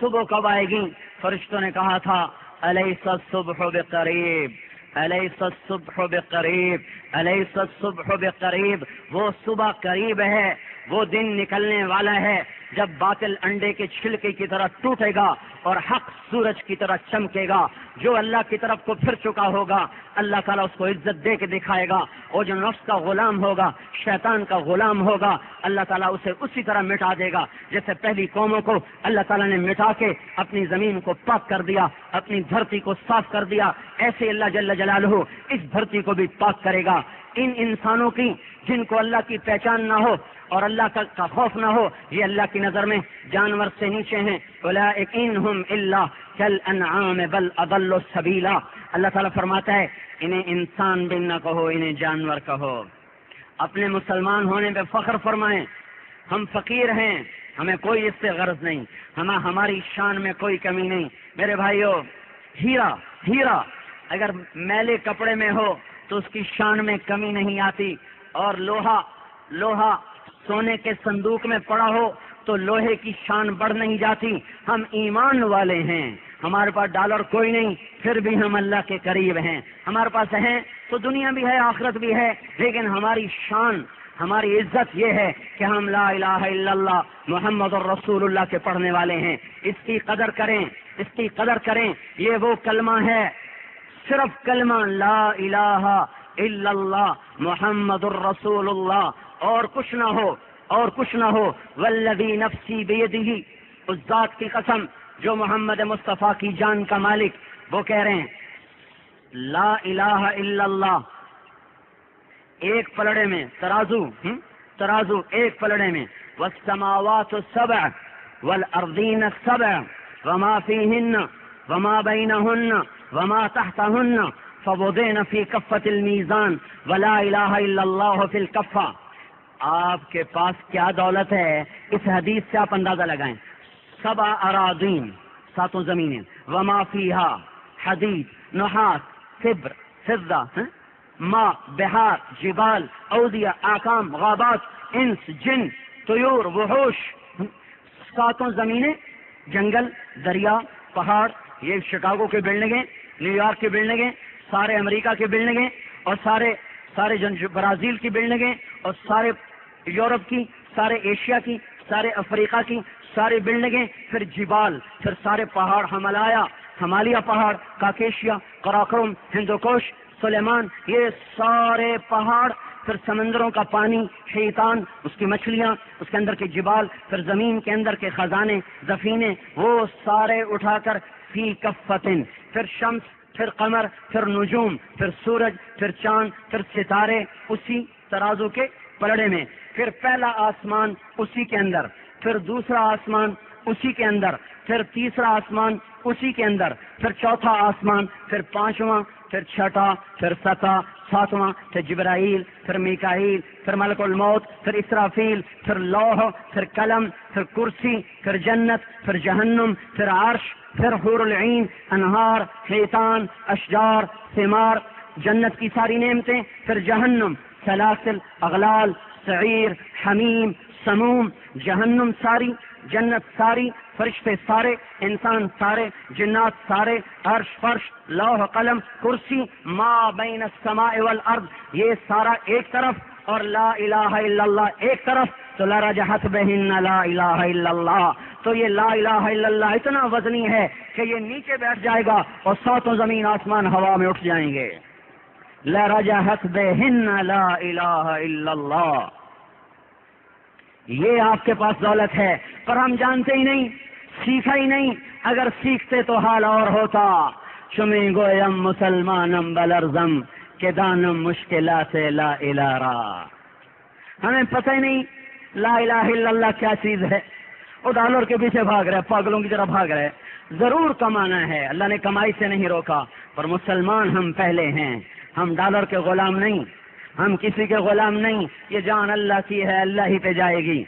Speaker 1: صبح کب آئے گی؟ فرشتوں نے کہا تھا الیس الصبح بقریب، الیس الصبح بقریب، الیس الصبح بقریب. وہ صبح قریب ہے، وہ دن نکلنے والا ہے جب باطل انڈے کے چھلکے کی طرح ٹوٹے گا اور حق سورج کی طرح چمکے گا. جو اللہ کی طرف کو پھر چکا ہوگا اللہ تعالیٰ اس کو عزت دے کے دکھائے گا، اور جو نفس کا غلام ہوگا، شیطان کا غلام ہوگا، اللہ تعالیٰ اسے اسی طرح مٹا دے گا جیسے پہلی قوموں کو اللہ تعالیٰ نے مٹا کے اپنی زمین کو پاک کر دیا، اپنی دھرتی کو صاف کر دیا. ایسے اللہ جل جلالہ اس دھرتی کو بھی پاک کرے گا. ان انسانوں کی جن کو اللہ کی پہچان نہ ہو اور اللہ کا خوف نہ ہو، یہ اللہ کی نظر میں جانور سے نیچے ہیں. اولئک انہم الا کالانعام بل اضل سبیلا. اللہ تعالیٰ فرماتا ہے انہیں انسان بھی نہ کہو، انہیں جانور کہو. اپنے مسلمان ہونے پہ فخر فرمائیں. ہم فقیر ہیں، ہمیں کوئی اس سے غرض نہیں، ہماری شان میں کوئی کمی نہیں. میرے بھائیو، ہیرا اگر میلے کپڑے میں ہو تو اس کی شان میں کمی نہیں آتی، اور لوہا سونے کے صندوق میں پڑا ہو تو لوہے کی شان بڑھ نہیں جاتی. ہم ایمان والے ہیں، ہمارے پاس ڈالر کوئی نہیں پھر بھی ہم اللہ کے قریب ہیں. ہمارے پاس ہیں تو دنیا بھی ہے، آخرت بھی ہے، لیکن ہماری شان، ہماری عزت یہ ہے کہ ہم لا الہ الا اللہ محمد الرسول اللہ کے پڑھنے والے ہیں. اس کی قدر کریں. یہ وہ کلمہ ہے، صرف کلمہ لا الہ الا اللہ محمد الرسول اللہ، اور کچھ نہ ہو. والذی نفسی بیدہ، اس ذات کی قسم جو محمد مصطفیٰ کی جان کا مالک، وہ کہہ رہے ہیں لا الہ الا اللہ. ایک پلڑے میں ترازو ایک پلڑے میں والسماوات السبع والارضین السبع وما فیہن وما بینہن وما تحتہن فوضعن فی کفۃ المیزان ولا الہ الا اللہ فی الکفہ. آپ کے پاس کیا دولت ہے اس حدیث سے آپ اندازہ لگائیں. 7 اراضین 7 زمینیں، وما فیہا حدید نحاس فبر فضہ ماء بحار جبال اودیہ آکام غابات انس جن طیور وحوش. 7 زمینیں، جنگل، دریا، پہاڑ، یہ شکاگو کی بلڈنگیں، نیو یارک کی بلڈنگیں، سارے امریکہ کی بلڈنگیں، اور سارے برازیل کی بلڈنگیں، اور سارے یورپ کی، سارے ایشیا کی، سارے افریقہ کی ساری بلڈنگیں، پھر جبال، پھر سارے پہاڑ، ہمالیہ پہاڑ، کاکیشیا، قراقرم، ہندوکوش، سلیمان، یہ سارے پہاڑ، پھر سمندروں کا پانی، حیتان، اس کی مچھلیاں، اس کے اندر کے جبال، پھر زمین کے اندر کے خزانے، دفینے، وہ سارے اٹھا کر فی کفتن، پھر شمس، پھر قمر، پھر نجوم، پھر سورج، پھر چاند، پھر ستارے اسی ترازو کے پلڑے میں، پھر پہلا آسمان اسی کے اندر، پھر دوسرا آسمان اسی کے اندر، پھر تیسرا آسمان اسی کے اندر، پھر چوتھا آسمان، پھر 5واں، پھر 6واں، پھر 7واں، پھر جبرائیل، پھر میکائیل، پھر ملک الموت، پھر اسرافیل، پھر لوح، پھر قلم، پھر کرسی، پھر جنت، پھر جہنم، پھر عرش، پھر حور العین، انہار، حیتان، اشجار، ثمار، جنت کی ساری نعمتیں، پھر جہنم، سلاسل، اغلال، سعیر، حمیم، سموم، جہنم ساری، جنت ساری، فرشتے سارے، انسان سارے، جنات سارے، عرش، فرش، لوح قلم، کرسی، ما بین السماء والارض، یہ سارا ایک طرف، اور لا الہ الا اللہ ایک طرف، تو لرجحت بہن لا الہ الا اللہ. تو یہ لا الہ الا اللہ اتنا وزنی ہے کہ یہ نیچے بیٹھ جائے گا اور 7 زمین آسمان ہوا میں اٹھ جائیں گے. لرجحت بہن لا الہ الا اللہ. یہ آپ کے پاس دولت ہے، پر ہم جانتے ہی نہیں، سیکھا ہی نہیں. اگر سیکھتے تو حال اور ہوتا. چمی گویم مسلمانم بلرزم کہ دانم مشکلات لا الہ را. ہمیں پتہ ہی نہیں لا الہ الا اللہ کیا چیز ہے. وہ ڈالر کے پیچھے بھاگ رہے، پاگلوں کی طرح بھاگ رہے. ضرور کمانا ہے، اللہ نے کمائی سے نہیں روکا، پر مسلمان ہم پہلے ہیں. ہم ڈالر کے غلام نہیں، ہم کسی کے غلام نہیں. یہ جان اللہ کی ہے، اللہ ہی پہ جائے گی.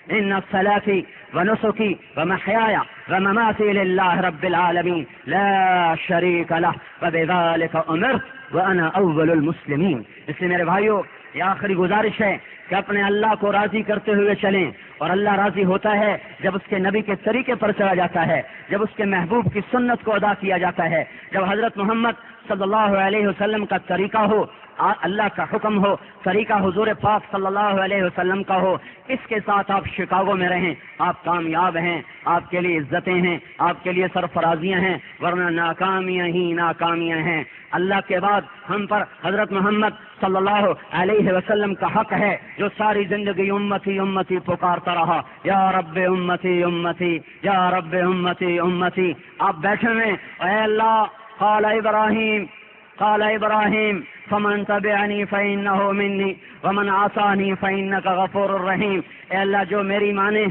Speaker 1: ان صلاتی ونسکی ومحیایا ومماتی للہ رب العالمین لا شریک لہ وبذالک امرت وانا اول المسلمین. اس لیے میرے بھائیو، یہ آخری گزارش ہے کہ اپنے اللہ کو راضی کرتے ہوئے چلیں. اور اللہ راضی ہوتا ہے جب اس کے نبی کے طریقے پر چلا جاتا ہے، جب اس کے محبوب کی سنت کو ادا کیا جاتا ہے، جب حضرت محمد صلی اللہ علیہ وسلم کا طریقہ ہو، اللہ کا حکم ہو، طریقہ حضور پاک صلی اللہ علیہ وسلم کا ہو. اس کے ساتھ آپ شکاگو میں رہیں، آپ کامیاب ہیں، آپ کے لیے عزتیں ہیں، آپ کے لیے سرفرازیاں ہیں، ورنہ ناکامیاں ہی ناکامیاں ہیں. اللہ کے بعد ہم پر حضرت محمد صلی اللہ علیہ وسلم کا حق ہے، جو ساری زندگی امتی امتی پکارتا رہا، یا رب امتی امتی، یا رب امتی امتی. آپ بیٹھے ہیں، اے اللہ، قال ابراہیم فمن تبعنی فانہ منی ومن عصانی فانک غفور الرحیم. اے اللہ، جو میری مانے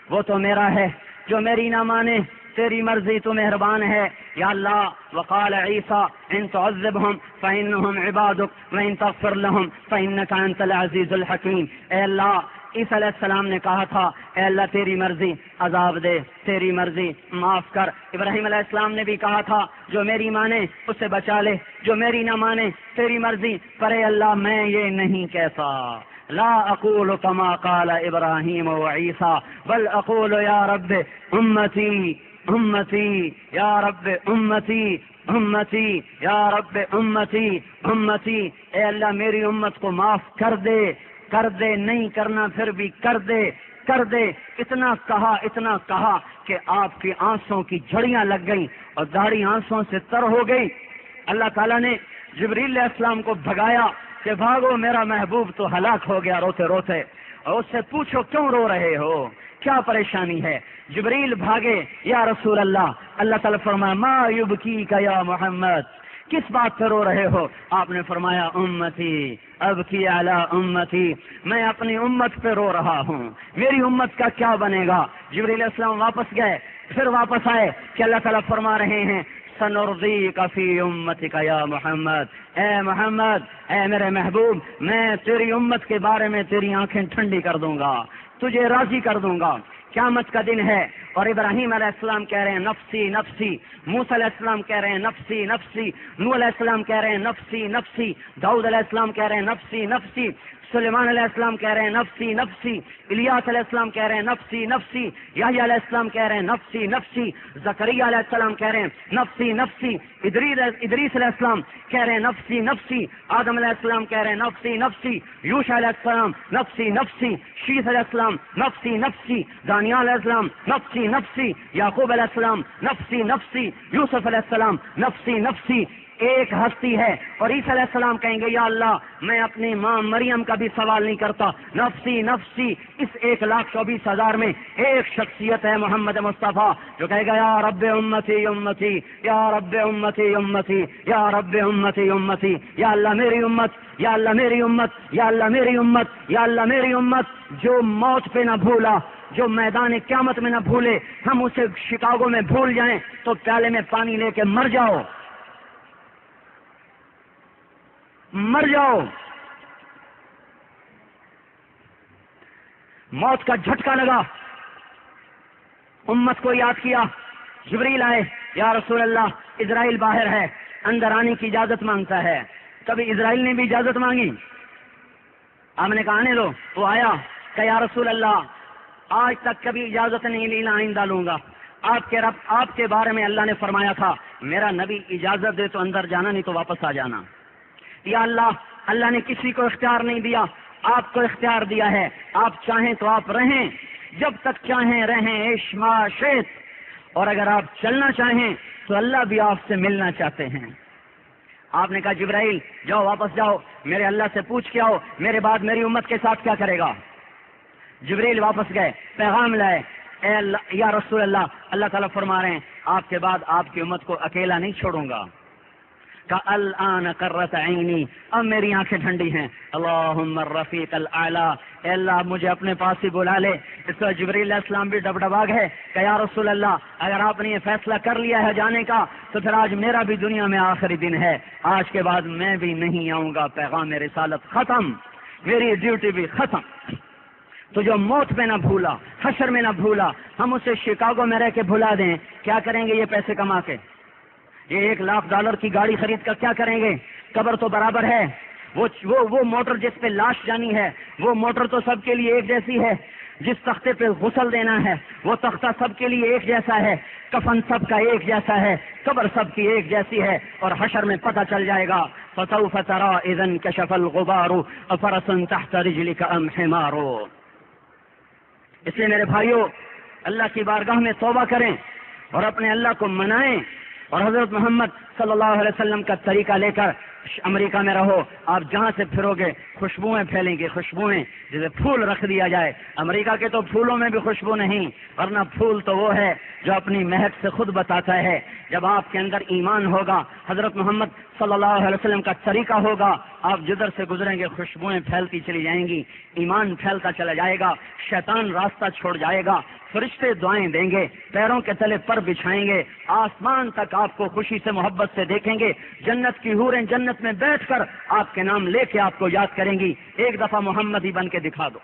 Speaker 1: وہ تو میرا ہے، جو میری نہ مانے تیری مرضی، تو مہربان ہے. یا اللہ، وقال عیسیٰ ان تعذبهم فانهم عبادک وان تغفر لهم فانک انت العزیز الحکیم. اے اللہ، عیسیٰ علیہ السلام نے کہا تھا، اے اللہ تیری مرضی، عذاب دے، تیری مرضی، معاف کر. ابراہیم علیہ السلام نے بھی کہا تھا، جو میری مانے اسے بچا لے، جو میری نہ مانے تیری مرضی. پر اے اللہ، میں یہ نہیں کہتا، لا اقول كما قال ابراہیم وعیسیٰ بل اقول یا رب امتی امتی، یا رب امتی امتی، یا رب امتی امتی. اے اللہ، میری امت کو معاف کر دے، کر دے، نہیں کرنا پھر بھی کر دے، کر دے. اتنا کہا کہ آپ کی آنسوں کی جھڑیاں لگ گئیں اور داڑھی آنسوں سے تر ہو گئی. اللہ تعالیٰ نے جبریل علیہ السلام کو بھگایا کہ بھاگو، میرا محبوب تو ہلاک ہو گیا روتے روتے. اور اس سے پوچھو کیوں رو رہے ہو، کیا پریشانی ہے. جبریل بھاگے، یا رسول اللہ. اللہ تعالیٰ فرمایا، ما یبکیک یا محمد، کس بات پہ رو رہے ہو؟ آپ نے فرمایا، امتی ابکی علی امتی، میں اپنی امت پہ رو رہا ہوں، میری امت کا کیا بنے گا. جبریل علیہ السلام واپس گئے، پھر واپس آئے کہ اللہ تعالیٰ فرما رہے ہیں، سنرضیک فی امتک یا محمد، اے محمد، اے میرے محبوب، میں تیری امت کے بارے میں تیری آنکھیں ٹھنڈی کر دوں گا، تجھے راضی کر دوں گا۔ قیامت کا دن ہے اور ابراہیم علیہ السلام کہہ رہے ہیں نفسی نفسی، موسیٰ علیہ السلام کہہ رہے ہیں نفسی نفسی، نوح علیہ السلام کہہ رہے ہیں نفسی نفسی، داؤد علیہ السلام کہہ رہے ہیں نفسی نفسی، سلیمان علیہ السلام کہہ رہے ہیں نفسی نفسی، الیاس علیہ السلام کہہ رہے ہیں نفسی نفسی، یحییٰ علیہ السلام کہہ رہے ہیں نفسی نفسی، زکریا علیہ السلام کہہ رہے ہیں نفسی نفسی، ادریس علیہ السلام کہہ رہے ہیں نفسی نفسی، آدم علیہ السلام کہہ رہے ہیں نفسی نفسی، یوشع علیہ السلام نفسی نفسی، شیث علیہ السلام نفسی نفسی، دانیال علیہ السلام نفسی نفسی، یعقوب علیہ السلام نفسی نفسی، یوسف علیہ السلام نفسی نفسی۔ ایک ہستی ہے اور عیسیٰ علیہ السلام کہیں گے یا اللہ میں اپنی ماں مریم کا بھی سوال نہیں کرتا، نفسی نفسی۔ اس 1,24,000 میں ایک شخصیت ہے محمد مصطفیٰ جو کہے گا یا رب امتی امتی، یا رب امتی امتی، یا رب امتی امتی، یا اللہ میری امت، یا اللہ میری امت، یا اللہ میری امت، یا اللہ میری امت۔ جو موت پہ نہ بھولا، جو میدان قیامت میں نہ بھولے، ہم اسے شکاگو میں بھول جائیں تو پیالے میں پانی لے کے مر جاؤ، مر جاؤ۔ موت کا جھٹکا لگا، امت کو یاد کیا، جبریل آئے، یا رسول اللہ اسرائیل باہر ہے، اندر آنے کی اجازت مانگتا ہے۔ کبھی اسرائیل نے بھی اجازت مانگی، آپ نے کہا آنے دو، وہ آیا، کہ یا رسول اللہ آج تک کبھی اجازت نہیں لی، نہ آئندہ لوں گا۔ آپ کے رب، آپ کے بارے میں اللہ نے فرمایا تھا میرا نبی اجازت دے تو اندر جانا، نہیں تو واپس آ جانا۔ یا اللہ، اللہ نے کسی کو اختیار نہیں دیا، آپ کو اختیار دیا ہے، آپ چاہیں تو آپ رہیں، جب تک چاہیں رہیں، عیش ما شئت، اور اگر آپ چلنا چاہیں تو اللہ بھی آپ سے ملنا چاہتے ہیں۔ آپ نے کہا جبرائیل جاؤ، واپس جاؤ، میرے اللہ سے پوچھ کے آؤ میرے بعد میری امت کے ساتھ کیا کرے گا۔ جبرائیل واپس گئے، پیغام لائے، اے اللہ، یا رسول اللہ، اللہ تعالیٰ فرما رہے ہیں آپ کے بعد آپ کی امت کو اکیلا نہیں چھوڑوں گا۔ الآن قرۃ عینی، اب میری آنکھیں ٹھنڈی ہیں۔ اللہم الرفیق الاعلیٰ، اے اللہ مجھے اپنے پاس ہی بلا لے۔ اس پر جبریل علیہ السلام بھی ڈبڈبا گئے کہ یا رسول اللہ اگر آپ نے یہ فیصلہ کر لیا ہے جانے کا تو پھر آج میرا بھی دنیا میں آخری دن ہے، آج کے بعد میں بھی نہیں آؤں گا، پیغام رسالت ختم، میری ڈیوٹی بھی ختم۔ تو جو موت میں نہ بھولا، حشر میں نہ بھولا، ہم اسے شکاگو میں رہ کے بھلا دیں، کیا کریں گے یہ پیسے کما کے؟ یہ $1,00,000 کی گاڑی خرید کر کیا کریں گے؟ قبر تو برابر ہے، وہ موٹر جس پہ لاش جانی ہے، وہ موٹر تو سب کے لیے ایک جیسی ہے، جس تختے پہ غسل دینا ہے وہ تختہ سب کے لیے ایک جیسا ہے، کفن سب کا ایک جیسا ہے، قبر سب کی ایک جیسی ہے، اور حشر میں پتہ چل جائے گا فسوف ترى اذا انكشف الغبار افرس تحت رجلك ام حمار۔ اس لیے میرے بھائیوں، اللہ کی بارگاہ میں توبہ کریں اور اپنے اللہ کو منائیں، اور حضرت محمد صلی اللہ علیہ وسلم کا طریقہ لے کر امریکہ میں رہو، آپ جہاں سے پھرو گے خوشبوئیں پھیلیں گی، خوشبوئیں جسے پھول رکھ دیا جائے۔ امریکہ کے تو پھولوں میں بھی خوشبو نہیں، ورنہ پھول تو وہ ہے جو اپنی مہک سے خود بتاتا ہے۔ جب آپ کے اندر ایمان ہوگا، حضرت محمد صلی اللہ علیہ وسلم کا طریقہ ہوگا، آپ جدھر سے گزریں گے خوشبوئیں پھیلتی چلی جائیں گی، ایمان پھیلتا چلا جائے گا، شیطان راستہ چھوڑ جائے گا، فرشتے دعائیں دیں گے، پیروں کے تلے پر بچھائیں گے، آسمان تک آپ کو خوشی سے محبت سے دیکھیں گے، جنت کی حوریں جنت میں بیٹھ کر آپ کے نام لے کے آپ کو یاد کریں گی۔ ایک دفعہ محمد ہی بن کے دکھا دو۔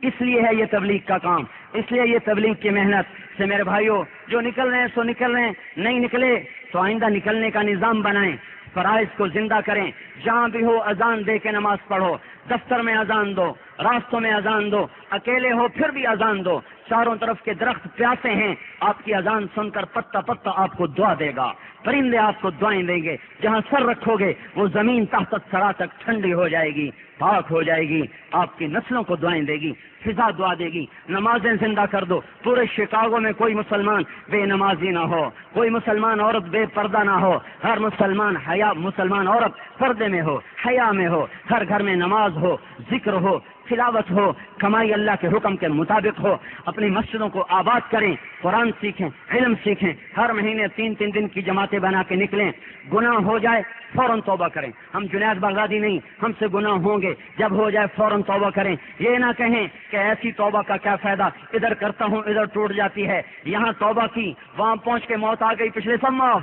Speaker 1: اس لیے ہے یہ تبلیغ کا کام، اس لیے یہ تبلیغ کی محنت سے میرے بھائیوں، جو نکل رہے ہیں سو نکل رہے ہیں، نہیں نکلے تو آئندہ نکلنے کا نظام بنائیں، فرائض کو زندہ کریں، جہاں بھی ہو اذان دے کے نماز پڑھو، دفتر میں اذان دو، راستوں میں اذان دو، اکیلے ہو پھر بھی اذان دو، چاروں طرف کے درخت پیاسے ہیں، آپ کی اذان سن کر پتا پتا آپ کو دعا دے گا، پرندے آپ کو دعائیں دیں گے، جہاں سر رکھو گے وہ زمین تحت ثرا تک ٹھنڈی ہو جائے گی، پاک ہو جائے گی، آپ کی نسلوں کو دعائیں دے گی، فضا دعا دے گی۔ نمازیں زندہ کر دو، پورے شکاگو میں کوئی مسلمان بے نمازی نہ ہو، کوئی مسلمان عورت بے پردہ نہ ہو، ہر مسلمان عورت پردے میں ہو، حیا میں ہو، ہر گھر میں نماز ہو، ذکر ہو، تلاوت ہو، کمائی اللہ کے حکم کے مطابق ہو، اپنی مسجدوں کو آباد کریں، قرآن سیکھیں، علم سیکھیں، ہر مہینے 3 دن کی جماعتیں بنا کے نکلیں، گناہ ہو جائے فوراً توبہ کریں۔ ہم جنید بغدادی نہیں، ہم سے گناہ ہوں گے، جب ہو جائے فوراً توبہ کریں، یہ نہ کہیں کہ ایسی توبہ کا کیا فائدہ، ادھر کرتا ہوں ادھر ٹوٹ جاتی ہے، یہاں توبہ کی وہاں پہنچ کے موت آ گئی، پچھلے سب معاف،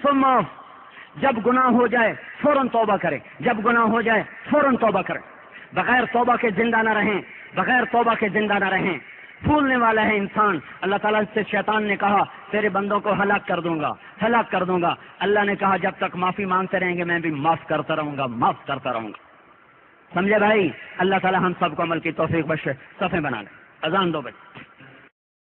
Speaker 1: ثم جب گناہ ہو جائے فوراً توبہ کریں، جب گناہ ہو جائے فوراً توبہ کریں، بغیر توبہ کے زندہ نہ رہیں، بغیر توبہ کے زندہ نہ رہیں۔ پھولنے والا ہے انسان، اللہ تعالیٰ سے شیطان نے کہا تیرے بندوں کو ہلاک کر دوں گا، ہلاک کر دوں گا۔ اللہ نے کہا جب تک معافی مانگتے رہیں گے میں بھی معاف کرتا رہوں گا، معاف کرتا رہوں گا۔ سمجھے بھائی؟ اللہ تعالیٰ ہم سب کو عمل کی توفیق بخشے۔ صفیں بنا لیں، اذان دو بجے۔